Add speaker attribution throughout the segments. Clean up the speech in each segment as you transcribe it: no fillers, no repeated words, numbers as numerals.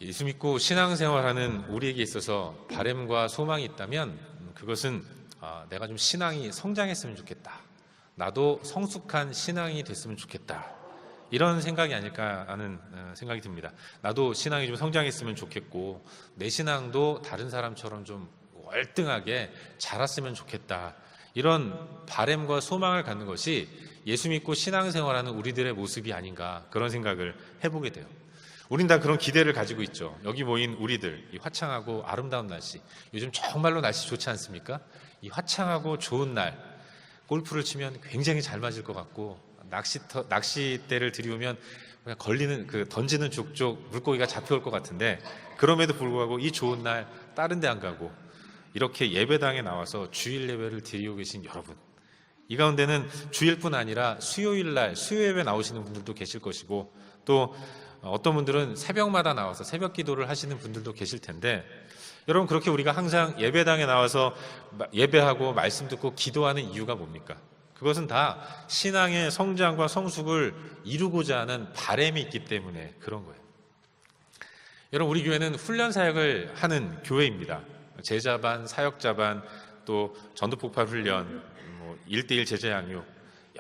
Speaker 1: 예수 믿고 신앙생활하는 우리에게 있어서 바램과 소망이 있다면 그것은 내가 좀 신앙이 성장했으면 좋겠다. 나도 성숙한 신앙이 됐으면 좋겠다. 이런 생각이 아닐까 하는 생각이 듭니다. 나도 신앙이 좀 성장했으면 좋겠고 내 신앙도 다른 사람처럼 좀 월등하게 자랐으면 좋겠다. 이런 바램과 소망을 갖는 것이 예수 믿고 신앙생활하는 우리들의 모습이 아닌가 그런 생각을 해보게 돼요. 우린 다 그런 기대를 가지고 있죠. 여기 모인 우리들, 이 화창하고 아름다운 날씨, 요즘 정말로 날씨 좋지 않습니까? 이 화창하고 좋은 날, 골프를 치면 굉장히 잘 맞을 것 같고 낚싯대를 들이우면 그냥 던지는 족족 물고기가 잡혀올 것 같은데, 그럼에도 불구하고 이 좋은 날 다른 데 안 가고 이렇게 예배당에 나와서 주일 예배를 드리고 계신 여러분, 이 가운데는 주일뿐 아니라 수요일 날 수요 예배 나오시는 분들도 계실 것이고, 또 어떤 분들은 새벽마다 나와서 새벽 기도를 하시는 분들도 계실 텐데, 여러분, 그렇게 우리가 항상 예배당에 나와서 예배하고 말씀 듣고 기도하는 이유가 뭡니까? 그것은 다 신앙의 성장과 성숙을 이루고자 하는 바람이 있기 때문에 그런 거예요. 여러분, 우리 교회는 훈련 사역을 하는 교회입니다. 제자반, 사역자반, 또 전도폭발 훈련, 1대1 제자 양육,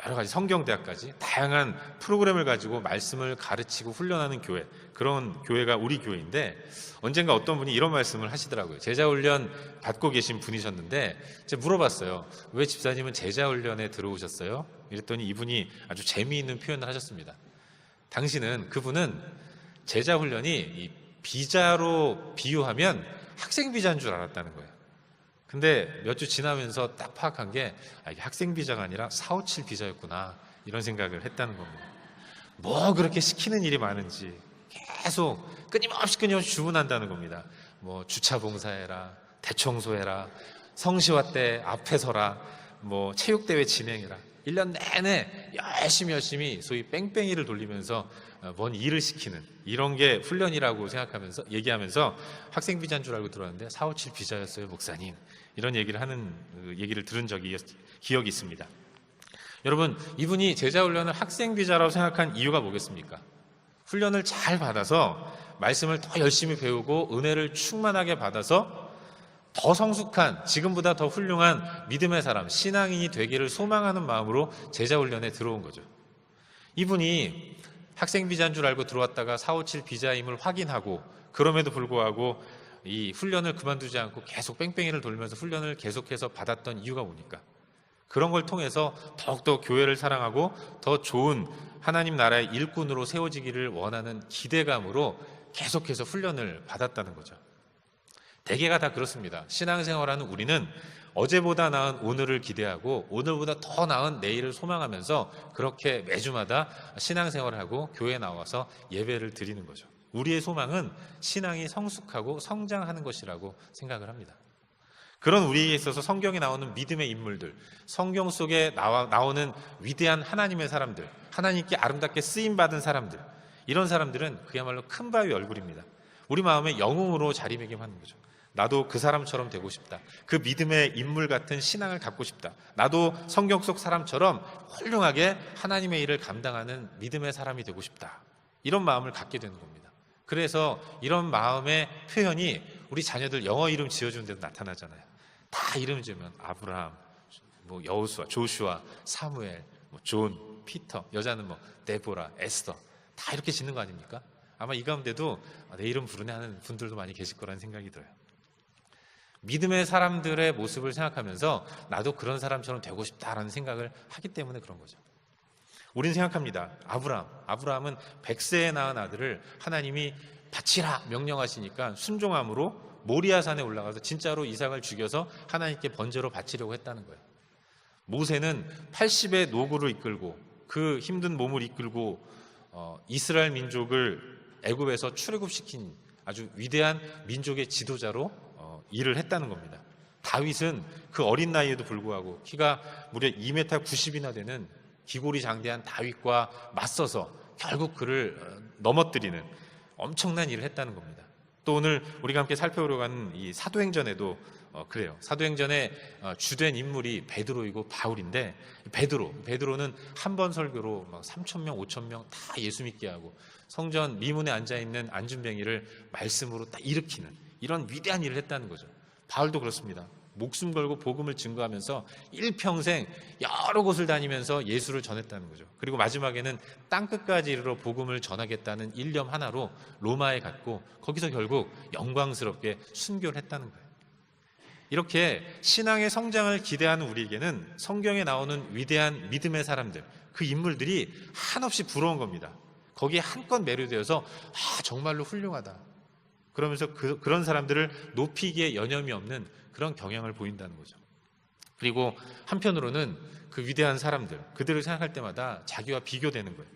Speaker 1: 여러 가지 성경대학까지 다양한 프로그램을 가지고 말씀을 가르치고 훈련하는 교회, 그런 교회가 우리 교회인데, 언젠가 어떤 분이 이런 말씀을 하시더라고요. 제자훈련 받고 계신 분이셨는데 제가 물어봤어요. 왜 집사님은 제자훈련에 들어오셨어요? 이랬더니 이분이 아주 재미있는 표현을 하셨습니다. 그분은 제자훈련이 이 비자로 비유하면 학생비자인 줄 알았다는 거예요. 근데 몇 주 지나면서 딱 파악한 게 이게 학생비자가 아니라 457 비자였구나, 이런 생각을 했다는 겁니다. 뭐 그렇게 시키는 일이 많은지 계속 끊임없이 주문한다는 겁니다. 뭐 주차 봉사해라, 대청소해라, 성시화 때 앞에 서라, 뭐 체육대회 진행해라, 1년 내내 열심히 소위 뺑뺑이를 돌리면서 뭔 일을 시키는, 이런 게 훈련이라고 생각하면서 얘기하면서 학생비자인 줄 알고 들어왔는데 457 비자였어요, 목사님. 이런 얘기를 들은 기억이 있습니다. 여러분, 이분이 제자훈련을 학생비자라고 생각한 이유가 뭐겠습니까? 훈련을 잘 받아서 말씀을 더 열심히 배우고 은혜를 충만하게 받아서 더 성숙한, 지금보다 더 훌륭한 믿음의 사람, 신앙인이 되기를 소망하는 마음으로 제자훈련에 들어온 거죠. 이분이 학생비자인 줄 알고 들어왔다가 457 비자임을 확인하고, 그럼에도 불구하고 이 훈련을 그만두지 않고 계속 뺑뺑이를 돌면서 훈련을 계속해서 받았던 이유가 뭡니까? 그런 걸 통해서 더욱더 교회를 사랑하고 더 좋은 하나님 나라의 일꾼으로 세워지기를 원하는 기대감으로 계속해서 훈련을 받았다는 거죠. 대개가 다 그렇습니다. 신앙생활하는 우리는 어제보다 나은 오늘을 기대하고 오늘보다 더 나은 내일을 소망하면서 그렇게 매주마다 신앙생활을 하고 교회에 나와서 예배를 드리는 거죠. 우리의 소망은 신앙이 성숙하고 성장하는 것이라고 생각을 합니다. 그런 우리에게 있어서 성경에 나오는 믿음의 인물들, 성경 속에 나오는 위대한 하나님의 사람들, 하나님께 아름답게 쓰임받은 사람들, 이런 사람들은 그야말로 큰 바위 얼굴입니다. 우리 마음에 영웅으로 자리매김하는 거죠. 나도 그 사람처럼 되고 싶다. 그 믿음의 인물 같은 신앙을 갖고 싶다. 나도 성경 속 사람처럼 훌륭하게 하나님의 일을 감당하는 믿음의 사람이 되고 싶다. 이런 마음을 갖게 되는 겁니다. 그래서 이런 마음의 표현이 우리 자녀들 영어 이름 지어주는 데도 나타나잖아요. 다 이름 지으면 아브라함, 여호수아, 조슈아, 사무엘, 존, 피터, 여자는 데보라, 에스더, 다 이렇게 짓는 거 아닙니까? 아마 이 가운데도 내 이름 부르네 하는 분들도 많이 계실 거라는 생각이 들어요. 믿음의 사람들의 모습을 생각하면서 나도 그런 사람처럼 되고 싶다라는 생각을 하기 때문에 그런 거죠. 우린 생각합니다. 아브라함은 100세에 낳은 아들을 하나님이 바치라 명령하시니까 순종함으로 모리아산에 올라가서 진짜로 이삭을 죽여서 하나님께 번제로 바치려고 했다는 거예요. 모세는 80의 노구를 이끌고 그 힘든 몸을 이끌고 이스라엘 민족을 애굽에서 출애굽시킨 아주 위대한 민족의 지도자로 일을 했다는 겁니다. 다윗은 그 어린 나이에도 불구하고 키가 무려 2m 90이나 되는 기골이 장대한 다윗과 맞서서 결국 그를 넘어뜨리는 엄청난 일을 했다는 겁니다. 또 오늘 우리가 함께 살펴보려고 하는 이 사도행전에도 그래요. 사도행전에 주된 인물이 베드로이고 바울인데, 베드로는 한 번 설교로 3,000명, 5,000명 다 예수 믿게 하고 성전 미문에 앉아있는 안준뱅이를 말씀으로 딱 일으키는 이런 위대한 일을 했다는 거죠. 바울도 그렇습니다. 목숨 걸고 복음을 증거하면서 일평생 여러 곳을 다니면서 예수를 전했다는 거죠. 그리고 마지막에는 땅끝까지 이르러 복음을 전하겠다는 일념 하나로 로마에 갔고 거기서 결국 영광스럽게 순교를 했다는 거예요. 이렇게 신앙의 성장을 기대하는 우리에게는 성경에 나오는 위대한 믿음의 사람들, 그 인물들이 한없이 부러운 겁니다. 거기에 한껏 매료되어서 정말로 훌륭하다 그러면서 그런 사람들을 높이기에 여념이 없는 그런 경향을 보인다는 거죠. 그리고 한편으로는 그 위대한 사람들, 그들을 생각할 때마다 자기와 비교되는 거예요.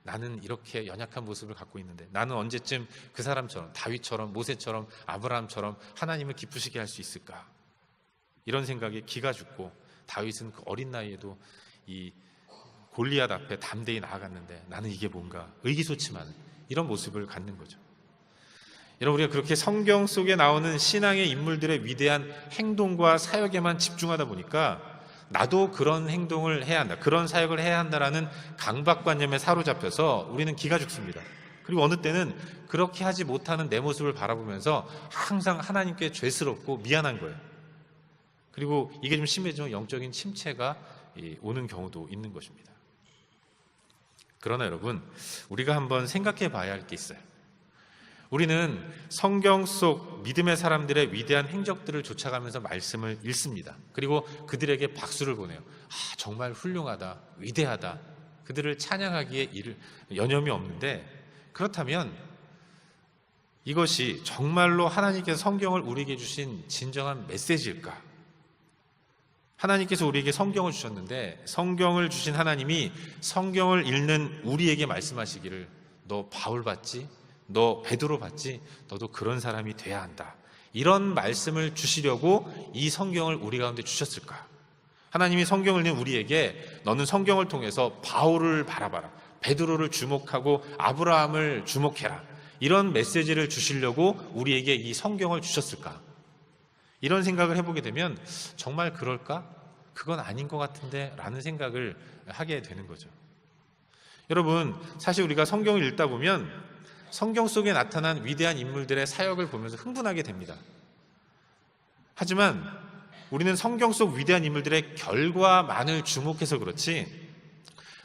Speaker 1: 나는 이렇게 연약한 모습을 갖고 있는데 나는 언제쯤 그 사람처럼, 다윗처럼, 모세처럼, 아브라함처럼 하나님을 기쁘시게 할 수 있을까? 이런 생각에 기가 죽고, 다윗은 그 어린 나이에도 이 골리앗 앞에 담대히 나아갔는데 나는 이게 뭔가 의기소침한 이런 모습을 갖는 거죠. 여러분, 우리가 그렇게 성경 속에 나오는 신앙의 인물들의 위대한 행동과 사역에만 집중하다 보니까 나도 그런 행동을 해야 한다, 그런 사역을 해야 한다라는 강박관념에 사로잡혀서 우리는 기가 죽습니다. 그리고 어느 때는 그렇게 하지 못하는 내 모습을 바라보면서 항상 하나님께 죄스럽고 미안한 거예요. 그리고 이게 좀 심해지면 영적인 침체가 오는 경우도 있는 것입니다. 그러나 여러분, 우리가 한번 생각해 봐야 할 게 있어요. 우리는 성경 속 믿음의 사람들의 위대한 행적들을 쫓아가면서 말씀을 읽습니다. 그리고 그들에게 박수를 보내요. 정말 훌륭하다, 위대하다. 그들을 찬양하기에 여념이 없는데, 그렇다면 이것이 정말로 하나님께서 성경을 우리에게 주신 진정한 메시지일까? 하나님께서 우리에게 성경을 주셨는데 성경을 주신 하나님이 성경을 읽는 우리에게 말씀하시기를 너 바울 봤지? 너 베드로 봤지? 너도 그런 사람이 돼야 한다. 이런 말씀을 주시려고 이 성경을 우리 가운데 주셨을까? 하나님이 성경을 읽는 우리에게 너는 성경을 통해서 바울을 바라봐라, 베드로를 주목하고 아브라함을 주목해라, 이런 메시지를 주시려고 우리에게 이 성경을 주셨을까? 이런 생각을 해보게 되면 정말 그럴까? 그건 아닌 것 같은데 라는 생각을 하게 되는 거죠. 여러분, 사실 우리가 성경을 읽다 보면 성경 속에 나타난 위대한 인물들의 사역을 보면서 흥분하게 됩니다. 하지만 우리는 성경 속 위대한 인물들의 결과만을 주목해서 그렇지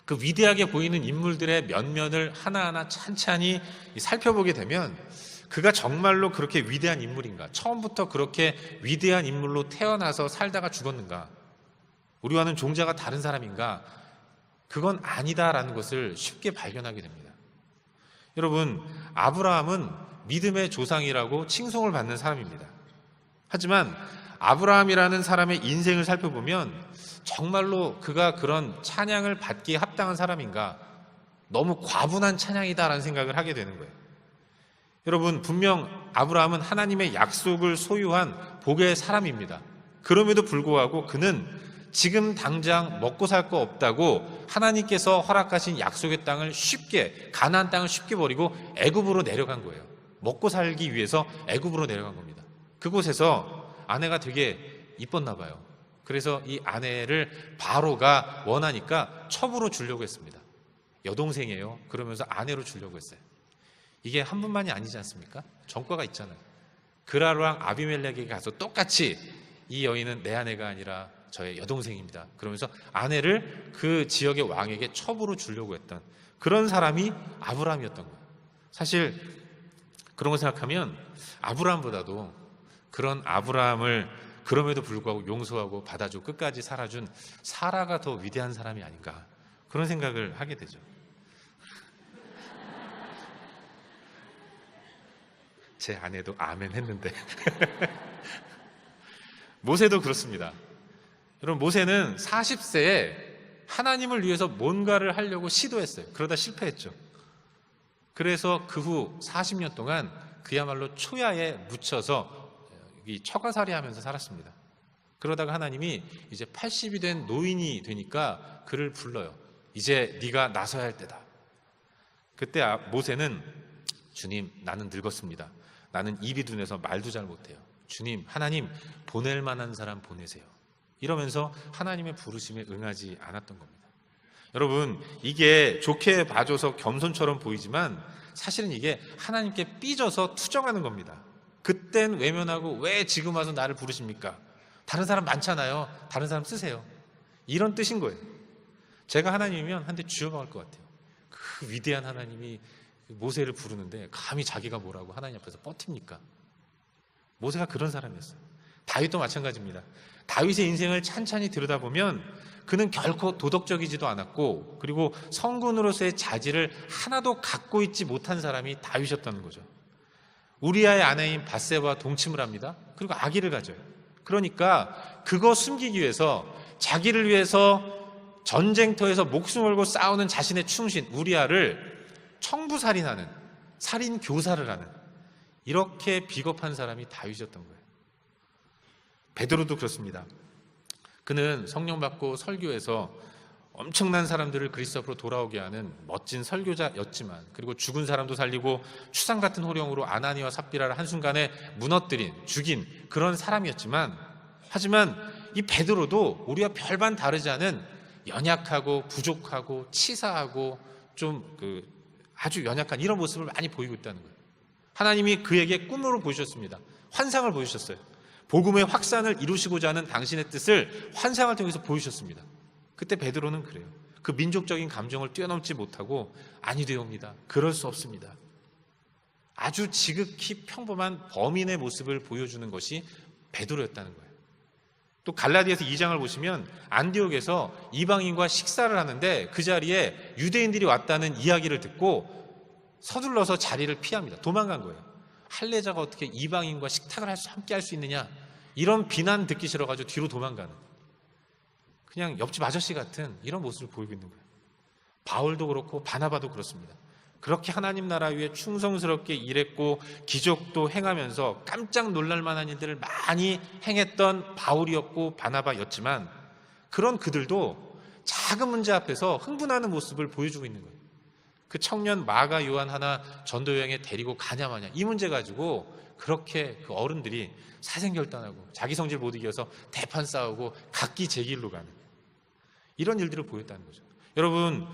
Speaker 1: 그 위대하게 보이는 인물들의 면면을 하나하나 찬찬히 살펴보게 되면 그가 정말로 그렇게 위대한 인물인가? 처음부터 그렇게 위대한 인물로 태어나서 살다가 죽었는가? 우리와는 종자가 다른 사람인가? 그건 아니다라는 것을 쉽게 발견하게 됩니다. 여러분, 아브라함은 믿음의 조상이라고 칭송을 받는 사람입니다. 하지만 아브라함이라는 사람의 인생을 살펴보면 정말로 그가 그런 찬양을 받기에 합당한 사람인가? 너무 과분한 찬양이다라는 생각을 하게 되는 거예요. 여러분, 분명 아브라함은 하나님의 약속을 소유한 복의 사람입니다. 그럼에도 불구하고 그는 지금 당장 먹고 살 거 없다고 하나님께서 허락하신 약속의 땅을 쉽게, 가나안 땅을 쉽게 버리고 애굽으로 내려간 거예요. 먹고 살기 위해서 애굽으로 내려간 겁니다. 그곳에서 아내가 되게 이뻤나 봐요. 그래서 이 아내를 바로가 원하니까 첩으로 주려고 했습니다. 여동생이에요. 그러면서 아내로 주려고 했어요. 이게 한 분만이 아니지 않습니까? 전과가 있잖아요. 그라랑 아비멜렉에게 가서 똑같이 이 여인은 내 아내가 아니라 저의 여동생입니다. 그러면서 아내를 그 지역의 왕에게 첩으로 주려고 했던 그런 사람이 아브라함이었던 거예요. 사실 그런 거 생각하면 아브라함보다도 그런 아브라함을 그럼에도 불구하고 용서하고 받아주고 끝까지 살아준 사라가 더 위대한 사람이 아닌가, 그런 생각을 하게 되죠. 제 아내도 아멘 했는데 모세도 그렇습니다. 여러분, 모세는 40세에 하나님을 위해서 뭔가를 하려고 시도했어요. 그러다 실패했죠. 그래서 그 후 40년 동안 그야말로 초야에 묻혀서 이 처가살이 하면서 살았습니다. 그러다가 하나님이 이제 80이 된 노인이 되니까 그를 불러요. 이제 네가 나서야 할 때다. 그때 모세는 주님, 나는 늙었습니다. 나는 입이 둔해서 말도 잘 못해요. 주님, 하나님 보낼 만한 사람 보내세요. 이러면서 하나님의 부르심에 응하지 않았던 겁니다. 여러분, 이게 좋게 봐줘서 겸손처럼 보이지만 사실은 이게 하나님께 삐져서 투정하는 겁니다. 그땐 외면하고 왜 지금 와서 나를 부르십니까? 다른 사람 많잖아요. 다른 사람 쓰세요. 이런 뜻인 거예요. 제가 하나님이면 한 대 쥐어박을 것 같아요. 그 위대한 하나님이 모세를 부르는데 감히 자기가 뭐라고 하나님 앞에서 버팁니까? 모세가 그런 사람이었어요. 다윗도 마찬가지입니다. 다윗의 인생을 찬찬히 들여다보면 그는 결코 도덕적이지도 않았고, 그리고 성군으로서의 자질을 하나도 갖고 있지 못한 사람이 다윗이었다는 거죠. 우리아의 아내인 밧세바와 동침을 합니다. 그리고 아기를 가져요. 그러니까 그거 숨기기 위해서, 자기를 위해서 전쟁터에서 목숨 걸고 싸우는 자신의 충신 우리아를 청부살인하는, 살인 교사를 하는, 이렇게 비겁한 사람이 다윗이었던 거예요. 베드로도 그렇습니다. 그는 성령 받고 설교해서 엄청난 사람들을 그리스도 앞으로 돌아오게 하는 멋진 설교자였지만, 그리고 죽은 사람도 살리고 추상 같은 호령으로 아나니와 삽비라를 한순간에 무너뜨린, 죽인 그런 사람이었지만, 하지만 이 베드로도 우리와 별반 다르지 않은 연약하고 부족하고 치사하고 좀 아주 연약한 이런 모습을 많이 보이고 있다는 거예요. 하나님이 그에게 꿈으로 보여주셨습니다. 환상을 보여주셨어요. 복음의 확산을 이루시고자 하는 당신의 뜻을 환상을 통해서 보여주셨습니다. 그때 베드로는 그래요. 그 민족적인 감정을 뛰어넘지 못하고 아니되옵니다. 그럴 수 없습니다. 아주 지극히 평범한 범인의 모습을 보여주는 것이 베드로였다는 거예요. 또 갈라디아서 2장을 보시면 안디옥에서 이방인과 식사를 하는데 그 자리에 유대인들이 왔다는 이야기를 듣고 서둘러서 자리를 피합니다. 도망간 거예요. 할례자가 어떻게 이방인과 식탁을 함께 할 수 있느냐, 이런 비난 듣기 싫어가지고 뒤로 도망가는, 그냥 옆집 아저씨 같은 이런 모습을 보이고 있는 거예요. 바울도 그렇고 바나바도 그렇습니다. 그렇게 하나님 나라 위에 충성스럽게 일했고 기적도 행하면서 깜짝 놀랄 만한 일들을 많이 행했던 바울이었고 바나바였지만, 그런 그들도 작은 문제 앞에서 흥분하는 모습을 보여주고 있는 거예요. 그 청년 마가 요한 하나 전도 여행에 데리고 가냐 마냐, 이 문제 가지고 그렇게 그 어른들이 사생결단하고 자기 성질 못 이겨서 대판 싸우고 각기 제 길로 가는 이런 일들을 보였다는 거죠. 여러분,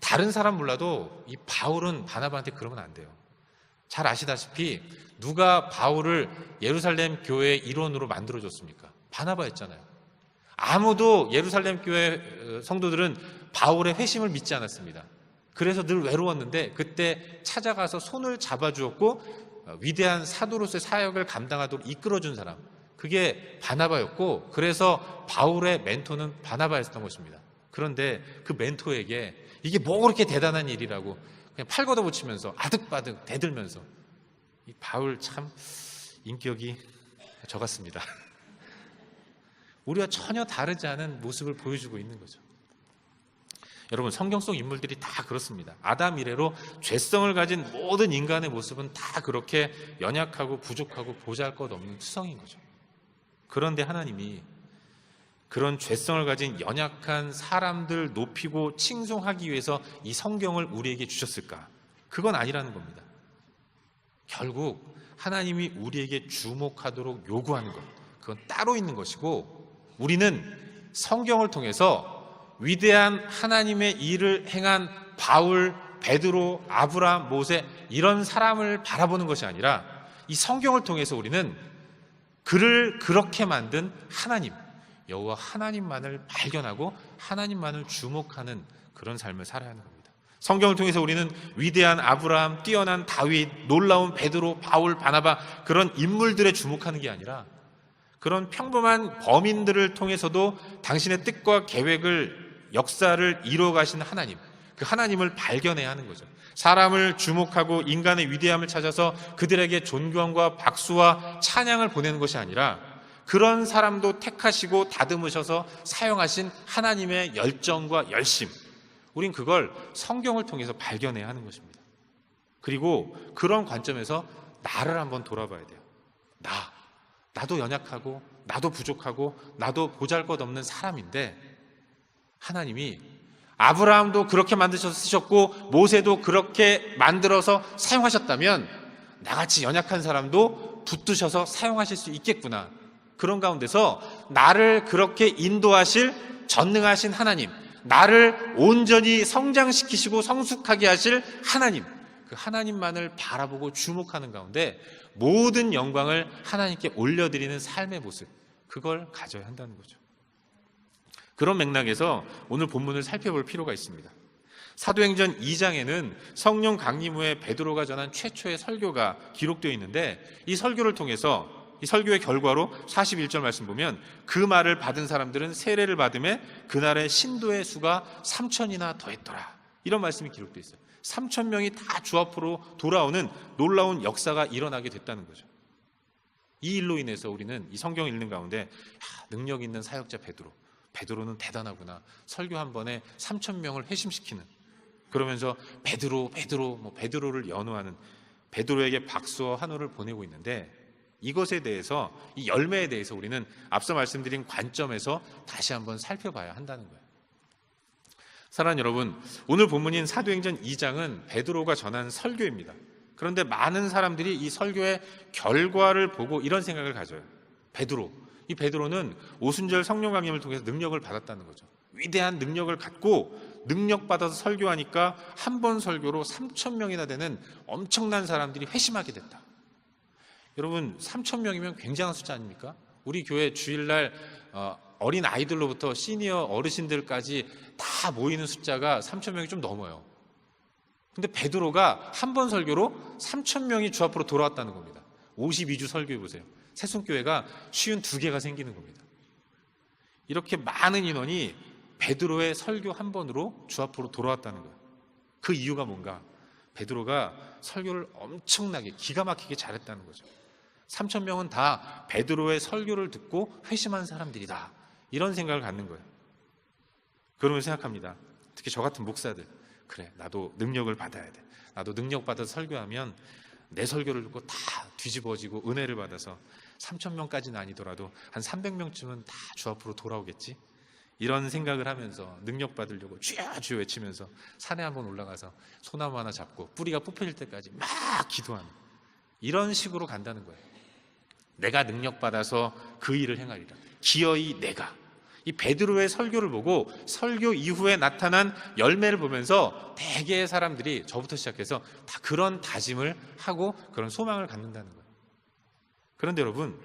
Speaker 1: 다른 사람 몰라도 이 바울은 바나바한테 그러면 안 돼요. 잘 아시다시피 누가 바울을 예루살렘 교회의 일원으로 만들어줬습니까? 바나바였잖아요. 아무도 예루살렘 교회 성도들은 바울의 회심을 믿지 않았습니다. 그래서 늘 외로웠는데 그때 찾아가서 손을 잡아주었고 위대한 사도로서의 사역을 감당하도록 이끌어준 사람, 그게 바나바였고, 그래서 바울의 멘토는 바나바였던 것입니다. 그런데 그 멘토에게 이게 뭐 그렇게 대단한 일이라고 그냥 팔 걷어붙이면서 아득바득 대들면서, 이 바울 참 인격이 적었습니다. 우리와 전혀 다르지 않은 모습을 보여주고 있는 거죠. 여러분, 성경 속 인물들이 다 그렇습니다. 아담 이래로 죄성을 가진 모든 인간의 모습은 다 그렇게 연약하고 부족하고 보잘것없는 투성인 거죠. 그런데 하나님이 그런 죄성을 가진 연약한 사람들 높이고 칭송하기 위해서 이 성경을 우리에게 주셨을까? 그건 아니라는 겁니다. 결국 하나님이 우리에게 주목하도록 요구하는 것, 그건 따로 있는 것이고, 우리는 성경을 통해서 위대한 하나님의 일을 행한 바울, 베드로, 아브라함, 모세, 이런 사람을 바라보는 것이 아니라 이 성경을 통해서 우리는 그를 그렇게 만든 하나님, 여호와 하나님만을 발견하고 하나님만을 주목하는 그런 삶을 살아야 하는 겁니다. 성경을 통해서 우리는 위대한 아브라함, 뛰어난 다윗, 놀라운 베드로, 바울, 바나바, 그런 인물들에 주목하는 게 아니라 그런 평범한 범인들을 통해서도 당신의 뜻과 계획을, 역사를 이루어 가신 하나님, 그 하나님을 발견해야 하는 거죠. 사람을 주목하고 인간의 위대함을 찾아서 그들에게 존경과 박수와 찬양을 보내는 것이 아니라 그런 사람도 택하시고 다듬으셔서 사용하신 하나님의 열정과 열심, 우린 그걸 성경을 통해서 발견해야 하는 것입니다. 그리고 그런 관점에서 나를 한번 돌아봐야 돼요. 나도 연약하고 나도 부족하고 나도 보잘것없는 사람인데, 하나님이 아브라함도 그렇게 만드셔서 쓰셨고 모세도 그렇게 만들어서 사용하셨다면 나같이 연약한 사람도 붙드셔서 사용하실 수 있겠구나. 그런 가운데서 나를 그렇게 인도하실 전능하신 하나님, 나를 온전히 성장시키시고 성숙하게 하실 하나님, 그 하나님만을 바라보고 주목하는 가운데 모든 영광을 하나님께 올려드리는 삶의 모습, 그걸 가져야 한다는 거죠. 그런 맥락에서 오늘 본문을 살펴볼 필요가 있습니다. 사도행전 2장에는 성령 강림 후에 베드로가 전한 최초의 설교가 기록되어 있는데, 이 설교를 통해서, 이 설교의 결과로 41절 말씀 보면 그 말을 받은 사람들은 세례를 받음에 그날의 신도의 수가 3,000이나 더했더라, 이런 말씀이 기록되어 있어요. 3,000명이 다 주 앞으로 돌아오는 놀라운 역사가 일어나게 됐다는 거죠. 이 일로 인해서 우리는 이 성경을 읽는 가운데 능력 있는 사역자 베드로는 대단하구나, 설교 한 번에 3,000명을 회심시키는, 그러면서 베드로를 연호하는, 베드로에게 박수와 환호를 보내고 있는데, 이것에 대해서, 이 열매에 대해서 우리는 앞서 말씀드린 관점에서 다시 한번 살펴봐야 한다는 거예요. 사랑하는 여러분, 오늘 본문인 사도행전 2장은 베드로가 전한 설교입니다. 그런데 많은 사람들이 이 설교의 결과를 보고 이런 생각을 가져요. 이 베드로는 오순절 성령 강림을 통해서 능력을 받았다는 거죠. 위대한 능력을 갖고 능력받아서 설교하니까 한 번 설교로 3,000명이나 되는 엄청난 사람들이 회심하게 됐다. 여러분, 3,000명이면 굉장한 숫자 아닙니까? 우리 교회 주일날 어린 아이들로부터 시니어 어르신들까지 다 모이는 숫자가 3,000명이 좀 넘어요. 근데 베드로가 한 번 설교로 3,000명이 주 앞으로 돌아왔다는 겁니다. 52주 설교해 보세요. 새순교회가 52개가 생기는 겁니다. 이렇게 많은 인원이 베드로의 설교 한 번으로 주 앞으로 돌아왔다는 거예요. 그 이유가 뭔가? 베드로가 설교를 엄청나게 기가 막히게 잘했다는 거죠. 3,000명은 다 베드로의 설교를 듣고 회심한 사람들이다, 이런 생각을 갖는 거예요. 그러면 생각합니다. 특히 저 같은 목사들, 그래, 나도 능력을 받아야 돼. 나도 능력 받아서 설교하면 내 설교를 듣고 다 뒤집어지고 은혜를 받아서 3,000명까지는 아니더라도 한 300명쯤은 다 주 앞으로 돌아오겠지, 이런 생각을 하면서 능력 받으려고 주여 주여 외치면서 산에 한번 올라가서 소나무 하나 잡고 뿌리가 뽑혀질 때까지 막 기도하는, 이런 식으로 간다는 거예요. 내가 능력 받아서 그 일을 행하리라, 기어이 내가. 이 베드로의 설교를 보고 설교 이후에 나타난 열매를 보면서 대개의 사람들이, 저부터 시작해서 다 그런 다짐을 하고 그런 소망을 갖는다는 거예요. 그런데 여러분,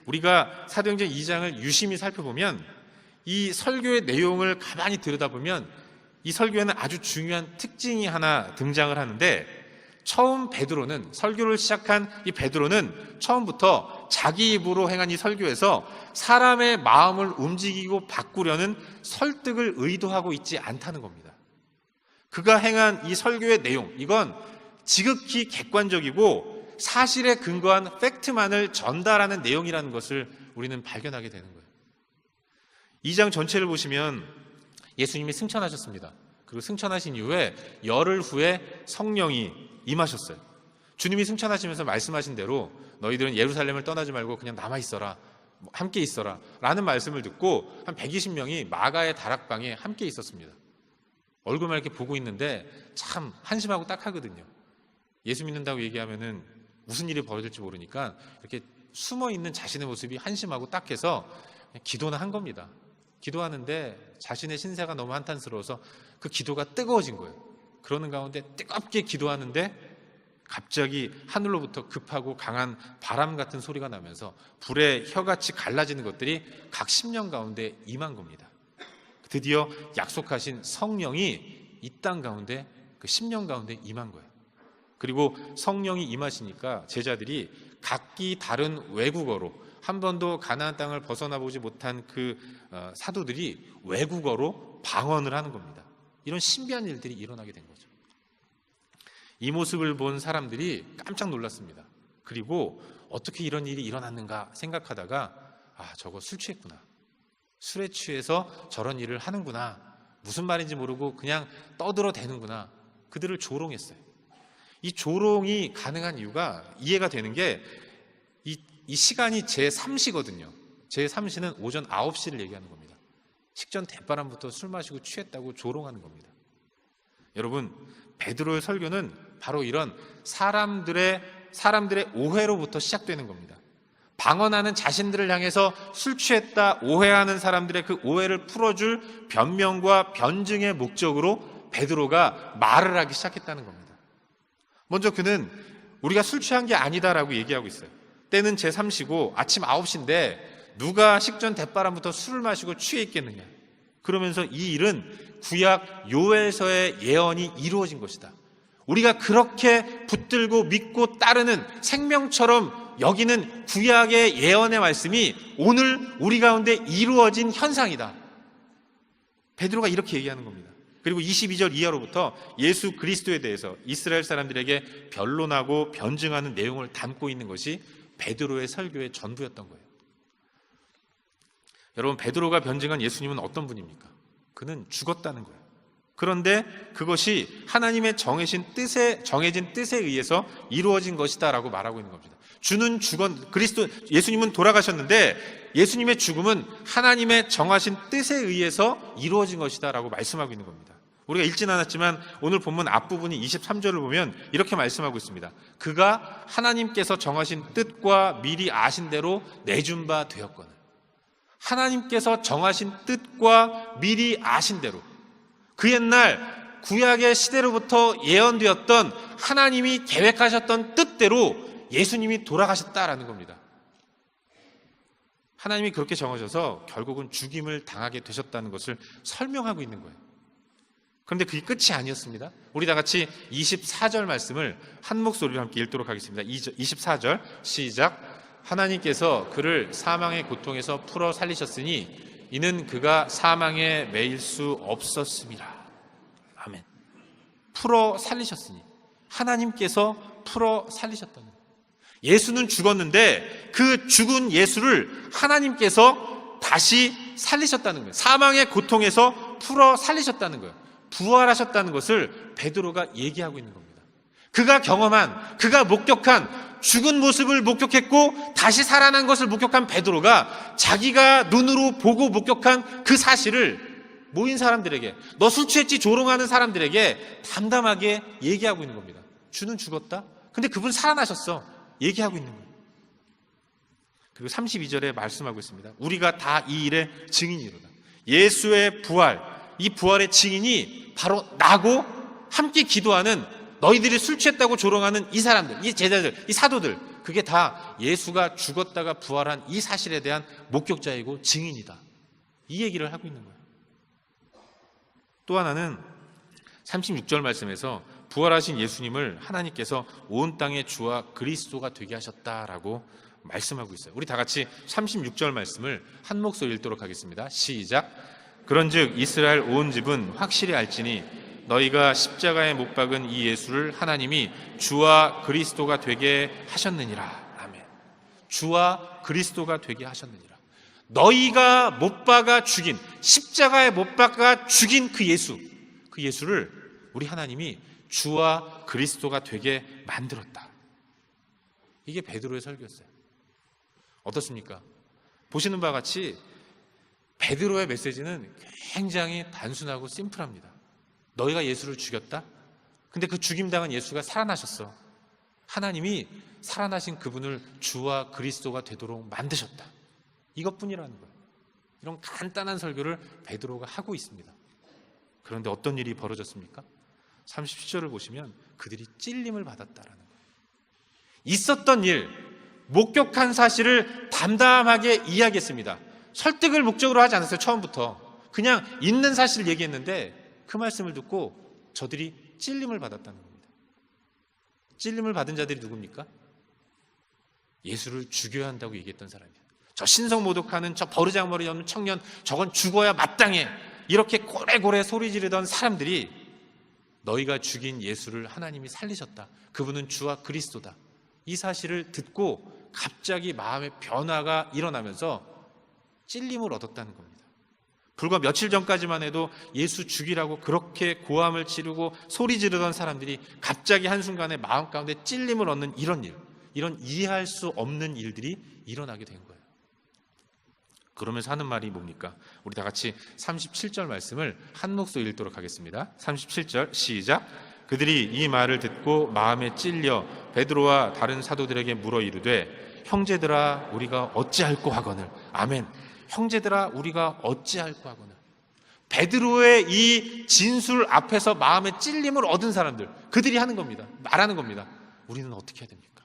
Speaker 1: 우리가 사도행전 2장을 유심히 살펴보면 이 설교의 내용을 가만히 들여다보면 이 설교에는 아주 중요한 특징이 하나 등장을 하는데, 처음 베드로는, 설교를 시작한 이 베드로는 처음부터 자기 입으로 행한 이 설교에서 사람의 마음을 움직이고 바꾸려는 설득을 의도하고 있지 않다는 겁니다. 그가 행한 이 설교의 내용, 이건 지극히 객관적이고 사실에 근거한 팩트만을 전달하는 내용이라는 것을 우리는 발견하게 되는 거예요. 2장 전체를 보시면 예수님이 승천하셨습니다. 그리고 승천하신 이후에 열흘 후에 성령이 임하셨어요. 주님이 승천하시면서 말씀하신 대로 너희들은 예루살렘을 떠나지 말고 그냥 남아있어라, 함께 있어라 라는 말씀을 듣고 한 120명이 마가의 다락방에 함께 있었습니다. 얼굴만 이렇게 보고 있는데 참 한심하고 딱하거든요. 예수 믿는다고 얘기하면은 무슨 일이 벌어질지 모르니까 이렇게 숨어있는 자신의 모습이 한심하고 딱해서 기도는 한 겁니다. 기도하는데 자신의 신세가 너무 한탄스러워서 그 기도가 뜨거워진 거예요. 그러는 가운데 뜨겁게 기도하는데 갑자기 하늘로부터 급하고 강한 바람 같은 소리가 나면서 불에 혀같이 갈라지는 것들이 각 심령 가운데 임한 겁니다. 드디어 약속하신 성령이 이 땅 가운데, 그 심령 가운데 임한 거예요. 그리고 성령이 임하시니까 제자들이 각기 다른 외국어로, 한 번도 가나안 땅을 벗어나 보지 못한 그 사도들이 외국어로 방언을 하는 겁니다. 이런 신비한 일들이 일어나게 된 거죠. 이 모습을 본 사람들이 깜짝 놀랐습니다. 그리고 어떻게 이런 일이 일어났는가 생각하다가, 저거 술 취했구나, 술에 취해서 저런 일을 하는구나, 무슨 말인지 모르고 그냥 떠들어대는구나, 그들을 조롱했어요. 이 조롱이 가능한 이유가 이해가 되는 게, 이 시간이 제3시거든요. 제3시는 오전 9시를 얘기하는 겁니다. 식전 대바람부터 술 마시고 취했다고 조롱하는 겁니다. 여러분, 베드로의 설교는 바로 이런 사람들의 오해로부터 시작되는 겁니다. 방언하는 자신들을 향해서 술 취했다 오해하는 사람들의 그 오해를 풀어줄 변명과 변증의 목적으로 베드로가 말을 하기 시작했다는 겁니다. 먼저 그는 우리가 술 취한 게 아니다라고 얘기하고 있어요. 때는 제3시고 아침 9시인데 누가 식전 대바람부터 술을 마시고 취해 있겠느냐. 그러면서 이 일은 구약 요엘서의 예언이 이루어진 것이다. 우리가 그렇게 붙들고 믿고 따르는 생명처럼 여기는 구약의 예언의 말씀이 오늘 우리 가운데 이루어진 현상이다. 베드로가 이렇게 얘기하는 겁니다. 그리고 22절 이하로부터 예수 그리스도에 대해서 이스라엘 사람들에게 변론하고 변증하는 내용을 담고 있는 것이 베드로의 설교의 전부였던 거예요. 여러분, 베드로가 변증한 예수님은 어떤 분입니까? 그는 죽었다는 거예요. 그런데 그것이 하나님의 정해진 뜻에 의해서 이루어진 것이다라고 말하고 있는 겁니다. 주는 예수님은 돌아가셨는데 예수님의 죽음은 하나님의 정하신 뜻에 의해서 이루어진 것이다라고 말씀하고 있는 겁니다. 우리가 읽진 않았지만 오늘 본문 앞부분이 23절을 보면 이렇게 말씀하고 있습니다. 그가 하나님께서 정하신 뜻과 미리 아신 대로 내준 바 되었거늘. 하나님께서 정하신 뜻과 미리 아신 대로, 그 옛날 구약의 시대로부터 예언되었던 하나님이 계획하셨던 뜻대로 예수님이 돌아가셨다라는 겁니다. 하나님이 그렇게 정하셔서 결국은 죽임을 당하게 되셨다는 것을 설명하고 있는 거예요. 그런데 그게 끝이 아니었습니다. 우리 다 같이 24절 말씀을 한 목소리로 함께 읽도록 하겠습니다. 24절 시작. 하나님께서 그를 사망의 고통에서 풀어 살리셨으니 이는 그가 사망에 매일 수 없었음이라. 아멘. 풀어 살리셨으니, 하나님께서 풀어 살리셨다는 거예요. 예수는 죽었는데 그 죽은 예수를 하나님께서 다시 살리셨다는 거예요. 사망의 고통에서 풀어 살리셨다는 거예요. 부활하셨다는 것을 베드로가 얘기하고 있는 겁니다. 그가 경험한, 그가 목격한, 죽은 모습을 목격했고 다시 살아난 것을 목격한 베드로가 자기가 눈으로 보고 목격한 그 사실을 모인 사람들에게, 너 술 취했지 조롱하는 사람들에게 담담하게 얘기하고 있는 겁니다. 주는 죽었다? 근데 그분 살아나셨어. 얘기하고 있는 거예요. 그리고 32절에 말씀하고 있습니다. 우리가 다 이 일의 증인이로다. 예수의 부활, 이 부활의 증인이 바로 나고 함께 기도하는, 너희들이 술 취했다고 조롱하는 이 사람들, 이 제자들, 이 사도들, 그게 다 예수가 죽었다가 부활한 이 사실에 대한 목격자이고 증인이다. 이 얘기를 하고 있는 거예요. 또 하나는 36절 말씀에서 부활하신 예수님을 하나님께서 온 땅의 주와 그리스도가 되게 하셨다라고 말씀하고 있어요. 우리 다 같이 36절 말씀을 한 목소리 읽도록 하겠습니다. 시작. 그런즉 이스라엘 온 집은 확실히 알지니 너희가 십자가에 못 박은 이 예수를 하나님이 주와 그리스도가 되게 하셨느니라. 아멘. 주와 그리스도가 되게 하셨느니라. 너희가 못 박아 죽인, 십자가에 못 박아 죽인 그 예수를 우리 하나님이 주와 그리스도가 되게 만들었다. 이게 베드로의 설교였어요. 어떻습니까? 보시는 바와 같이 베드로의 메시지는 굉장히 단순하고 심플합니다. 너희가 예수를 죽였다? 근데 그 죽임당한 예수가 살아나셨어. 하나님이 살아나신 그분을 주와 그리스도가 되도록 만드셨다. 이것뿐이라는 거예요. 이런 간단한 설교를 베드로가 하고 있습니다. 그런데 어떤 일이 벌어졌습니까? 37절을 보시면 그들이 찔림을 받았다라는 거예요. 있었던 일, 목격한 사실을 담담하게 이야기했습니다. 설득을 목적으로 하지 않았어요. 처음부터 그냥 있는 사실을 얘기했는데 그 말씀을 듣고 저들이 찔림을 받았다는 겁니다. 찔림을 받은 자들이 누굽니까? 예수를 죽여야 한다고 얘기했던 사람이에요. 저 신성모독하는, 저 버르장머리 없는 청년, 저건 죽어야 마땅해, 이렇게 고래고래 소리 지르던 사람들이 너희가 죽인 예수를 하나님이 살리셨다, 그분은 주와 그리스도다, 이 사실을 듣고 갑자기 마음의 변화가 일어나면서 찔림을 얻었다는 겁니다. 불과 며칠 전까지만 해도 예수 죽이라고 그렇게 고함을 지르고 소리 지르던 사람들이 갑자기 한순간에 마음 가운데 찔림을 얻는 이런 일, 이런 이해할 수 없는 일들이 일어나게 된 거예요. 그러면서 하는 말이 뭡니까? 우리 다 같이 37절 말씀을 한 목소리 읽도록 하겠습니다. 37절 시작. 그들이 이 말을 듣고 마음에 찔려 베드로와 다른 사도들에게 물어 이르되 형제들아 우리가 어찌할꼬 하거늘. 아멘. 형제들아 우리가 어찌할꼬 하거늘. 베드로의 이 진술 앞에서 마음의 찔림을 얻은 사람들, 그들이 하는 겁니다. 말하는 겁니다. 우리는 어떻게 해야 됩니까?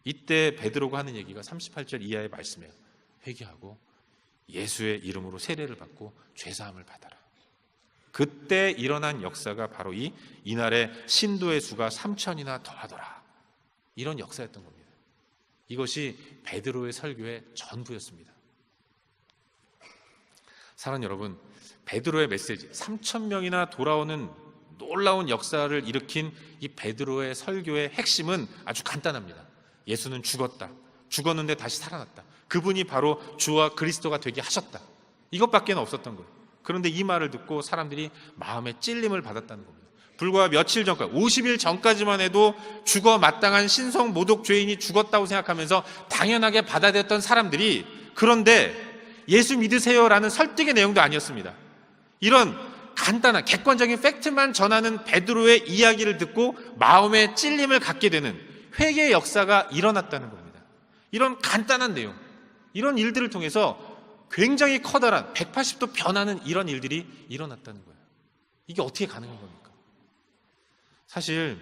Speaker 1: 이때 베드로가 하는 얘기가 38절 이하의 말씀이에요. 회개하고 예수의 이름으로 세례를 받고 죄사함을 받아라. 그때 일어난 역사가 바로 이날의 신도의 수가 3,000이나 더하더라. 이런 역사였던 겁니다. 이것이 베드로의 설교의 전부였습니다. 사랑하는 여러분, 베드로의 메시지, 3,000명이나 돌아오는 놀라운 역사를 일으킨 이 베드로의 설교의 핵심은 아주 간단합니다. 예수는 죽었다. 죽었는데 다시 살아났다. 그분이 바로 주와 그리스도가 되게 하셨다. 이것밖에 없었던 거예요. 그런데 이 말을 듣고 사람들이 마음의 찔림을 받았다는 겁니다. 불과 며칠 전까지, 50일 전까지만 해도 죽어 마땅한 신성 모독 죄인이 죽었다고 생각하면서 당연하게 받아들였던 사람들이, 그런데 예수 믿으세요라는 설득의 내용도 아니었습니다. 이런 간단한 객관적인 팩트만 전하는 베드로의 이야기를 듣고 마음의 찔림을 갖게 되는 회개의 역사가 일어났다는 겁니다. 이런 간단한 내용, 이런 일들을 통해서 굉장히 커다란 180도 변하는 이런 일들이 일어났다는 거예요. 이게 어떻게 가능한 겁니까? 사실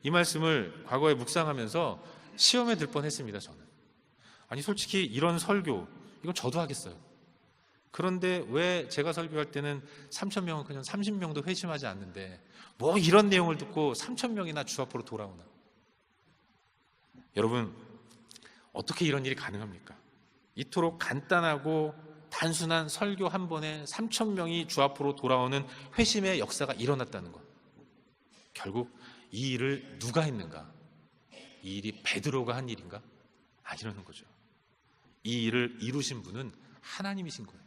Speaker 1: 이 말씀을 과거에 묵상하면서 시험에 들 뻔했습니다. 저는 아니 솔직히 이런 설교 이건 저도 하겠어요. 그런데 왜 제가 설교할 때는 3,000명은 그냥 30명도 회심하지 않는데 뭐 이런 내용을 듣고 3,000명이나 주 앞으로 돌아오나? 여러분, 어떻게 이런 일이 가능합니까? 이토록 간단하고 단순한 설교 한 번에 3,000명이 주 앞으로 돌아오는 회심의 역사가 일어났다는 것. 결국 이 일을 누가 했는가? 이 일이 베드로가 한 일인가? 아니라는 거죠. 이 일을 이루신 분은 하나님이신 거예요.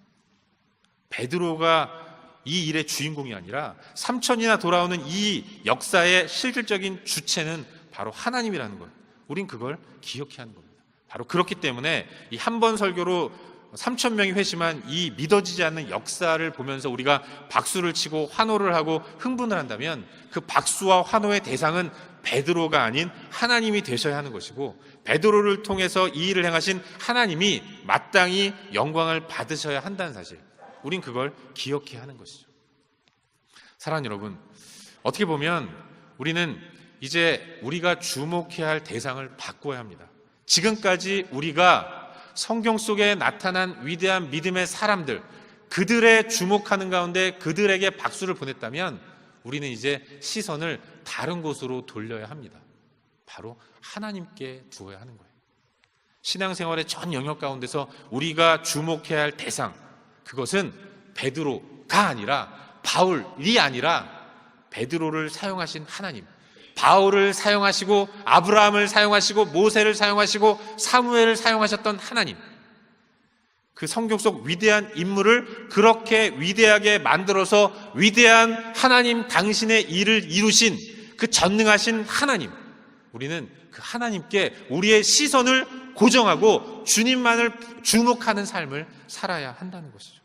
Speaker 1: 베드로가 이 일의 주인공이 아니라 3,000이나 돌아오는 이 역사의 실질적인 주체는 바로 하나님이라는 거예요. 우린 그걸 기억해야 하는 겁니다. 바로 그렇기 때문에 이 한 번 설교로 3,000명이 회심한 이 믿어지지 않는 역사를 보면서 우리가 박수를 치고 환호를 하고 흥분을 한다면 그 박수와 환호의 대상은 베드로가 아닌 하나님이 되셔야 하는 것이고, 베드로를 통해서 이 일을 행하신 하나님이 마땅히 영광을 받으셔야 한다는 사실, 우린 그걸 기억해야 하는 것이죠. 사랑하는 여러분, 어떻게 보면 우리는 이제 우리가 주목해야 할 대상을 바꿔야 합니다. 지금까지 우리가 성경 속에 나타난 위대한 믿음의 사람들, 그들의 주목하는 가운데 그들에게 박수를 보냈다면 우리는 이제 시선을 다른 곳으로 돌려야 합니다. 바로 하나님께 두어야 하는 거예요. 신앙생활의 전 영역 가운데서 우리가 주목해야 할 대상, 그것은 베드로가 아니라, 바울이 아니라 베드로를 사용하신 하나님, 바울을 사용하시고 아브라함을 사용하시고 모세를 사용하시고 사무엘을 사용하셨던 하나님, 그 성경 속 위대한 인물을 그렇게 위대하게 만들어서 위대한 하나님 당신의 일을 이루신 그 전능하신 하나님, 우리는 그 하나님께 우리의 시선을 고정하고 주님만을 주목하는 삶을 살아야 한다는 것이죠.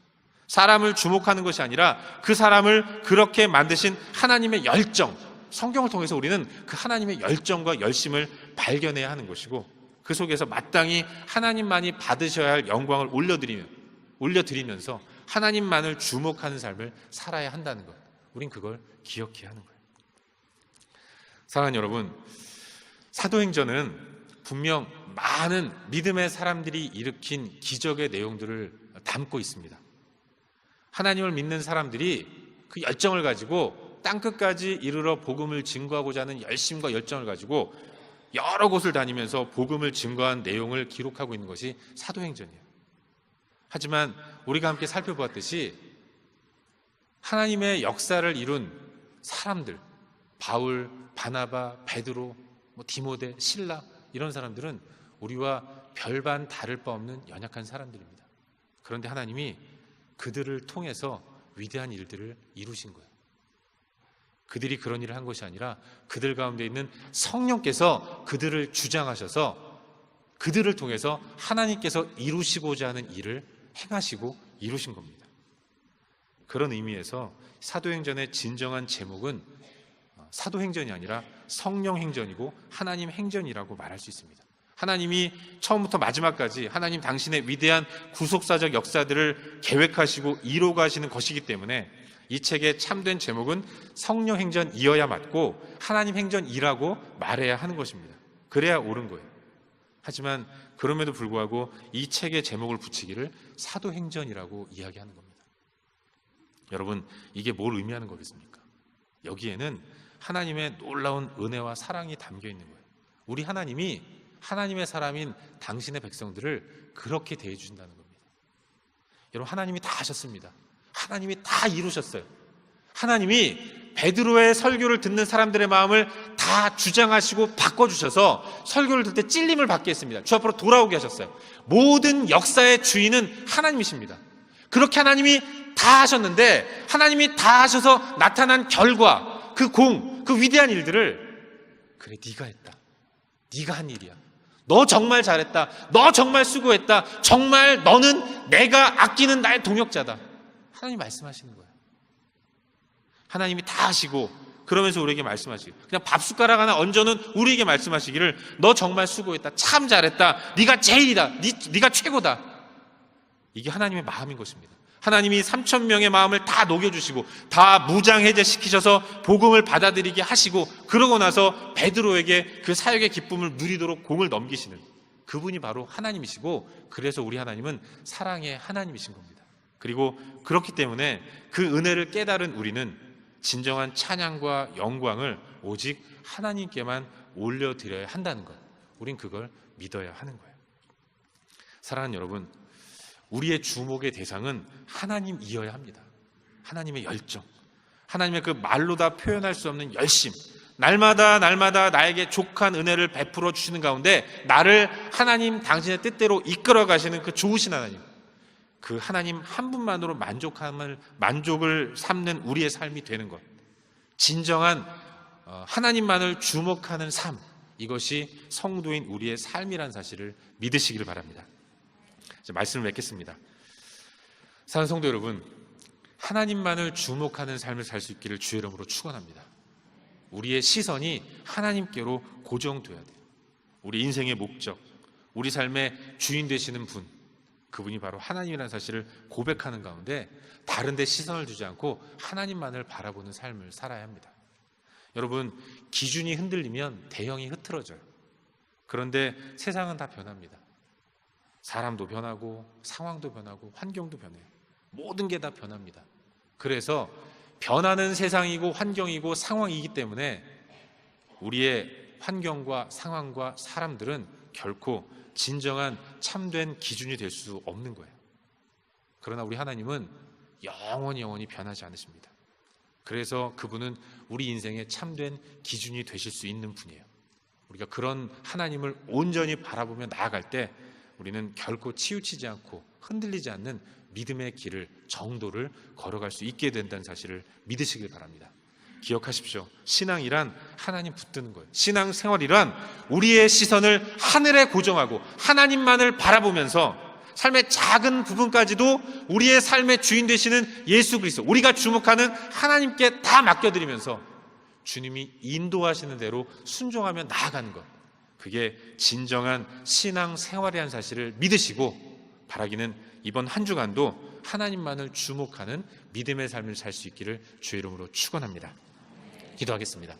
Speaker 1: 사람을 주목하는 것이 아니라 그 사람을 그렇게 만드신 하나님의 열정, 성경을 통해서 우리는 그 하나님의 열정과 열심을 발견해야 하는 것이고, 그 속에서 마땅히 하나님만이 받으셔야 할 영광을 올려드리면서 하나님만을 주목하는 삶을 살아야 한다는 것, 우린 그걸 기억해야 하는 거예요. 사랑하는 여러분, 사도행전은 분명 많은 믿음의 사람들이 일으킨 기적의 내용들을 담고 있습니다. 하나님을 믿는 사람들이 그 열정을 가지고 땅끝까지 이르러 복음을 증거하고자 하는 열심과 열정을 가지고 여러 곳을 다니면서 복음을 증거한 내용을 기록하고 있는 것이 사도행전이에요. 하지만 우리가 함께 살펴보았듯이 하나님의 역사를 이룬 사람들, 바울, 바나바, 베드로, 디모데, 실라, 이런 사람들은 우리와 별반 다를 바 없는 연약한 사람들입니다. 그런데 하나님이 그들을 통해서 위대한 일들을 이루신 거예요. 그들이 그런 일을 한 것이 아니라 그들 가운데 있는 성령께서 그들을 주장하셔서 그들을 통해서 하나님께서 이루시고자 하는 일을 행하시고 이루신 겁니다. 그런 의미에서 사도행전의 진정한 제목은 사도행전이 아니라 성령행전이고 하나님 행전이라고 말할 수 있습니다. 하나님이 처음부터 마지막까지 하나님 당신의 위대한 구속사적 역사들을 계획하시고 이루어가시는 것이기 때문에 이 책의 참된 제목은 성령 행전 2여야 맞고 하나님 행전 2라고 말해야 하는 것입니다. 그래야 옳은 거예요. 하지만 그럼에도 불구하고 이 책의 제목을 붙이기를 사도행전이라고 이야기하는 겁니다. 여러분, 이게 뭘 의미하는 거겠습니까? 여기에는 하나님의 놀라운 은혜와 사랑이 담겨 있는 거예요. 우리 하나님이 하나님의 사람인 당신의 백성들을 그렇게 대해 주신다는 겁니다. 여러분, 하나님이 다 하셨습니다. 하나님이 다 이루셨어요. 하나님이 베드로의 설교를 듣는 사람들의 마음을 다 주장하시고 바꿔주셔서 설교를 들 때 찔림을 받게 했습니다. 주 앞으로 돌아오게 하셨어요. 모든 역사의 주인은 하나님이십니다. 그렇게 하나님이 다 하셨는데 하나님이 다 하셔서 나타난 결과, 그 위대한 일들을 그래 네가 했다. 네가 한 일이야. 너 정말 잘했다. 너 정말 수고했다. 정말 너는 내가 아끼는 나의 동역자다. 하나님 말씀하시는 거예요. 하나님이 다 하시고 그러면서 우리에게 말씀하시고 그냥 밥 숟가락 하나 얹어는 우리에게 말씀하시기를 너 정말 수고했다. 참 잘했다. 네가 제일이다. 네가 최고다. 이게 하나님의 마음인 것입니다. 하나님이 3,000명의 마음을 다 녹여주시고 다 무장해제시키셔서 복음을 받아들이게 하시고 그러고 나서 베드로에게 그 사역의 기쁨을 누리도록 공을 넘기시는 그분이 바로 하나님이시고 그래서 우리 하나님은 사랑의 하나님이신 겁니다. 그리고 그렇기 때문에 그 은혜를 깨달은 우리는 진정한 찬양과 영광을 오직 하나님께만 올려드려야 한다는 것, 우린 그걸 믿어야 하는 거예요. 사랑하는 여러분, 우리의 주목의 대상은 하나님이어야 합니다. 하나님의 열정, 하나님의 그 말로 다 표현할 수 없는 열심, 날마다 나에게 족한 은혜를 베풀어 주시는 가운데 나를 하나님 당신의 뜻대로 이끌어 가시는 그 좋으신 하나님, 그 하나님 한 분만으로 만족을 삼는 우리의 삶이 되는 것, 진정한 하나님만을 주목하는 삶, 이것이 성도인 우리의 삶이라는 사실을 믿으시기를 바랍니다. 말씀을 맺겠습니다. 사랑하는 성도 여러분, 하나님만을 주목하는 삶을 살 수 있기를 주의 이름으로 축원합니다. 우리의 시선이 하나님께로 고정돼야 돼요. 우리 인생의 목적, 우리 삶의 주인 되시는 분, 그분이 바로 하나님이라는 사실을 고백하는 가운데 다른 데 시선을 두지 않고 하나님만을 바라보는 삶을 살아야 합니다. 여러분, 기준이 흔들리면 대형이 흐트러져요. 그런데 세상은 다 변합니다. 사람도 변하고 상황도 변하고 환경도 변해요. 모든 게 다 변합니다. 그래서 변하는 세상이고 환경이고 상황이기 때문에 우리의 환경과 상황과 사람들은 결코 진정한 참된 기준이 될 수 없는 거예요. 그러나 우리 하나님은 영원히 변하지 않으십니다. 그래서 그분은 우리 인생의 참된 기준이 되실 수 있는 분이에요. 우리가 그런 하나님을 온전히 바라보며 나아갈 때 우리는 결코 치우치지 않고 흔들리지 않는 믿음의 길을, 정도를 걸어갈 수 있게 된다는 사실을 믿으시길 바랍니다. 기억하십시오. 신앙이란 하나님 붙드는 거예요. 신앙생활이란 우리의 시선을 하늘에 고정하고 하나님만을 바라보면서 삶의 작은 부분까지도 우리의 삶의 주인 되시는 예수 그리스도, 우리가 주목하는 하나님께 다 맡겨드리면서 주님이 인도하시는 대로 순종하며 나아가는 것, 그게 진정한 신앙생활이라는 사실을 믿으시고 바라기는 이번 한 주간도 하나님만을 주목하는 믿음의 삶을 살 수 있기를 주의 이름으로 축원합니다. 기도하겠습니다.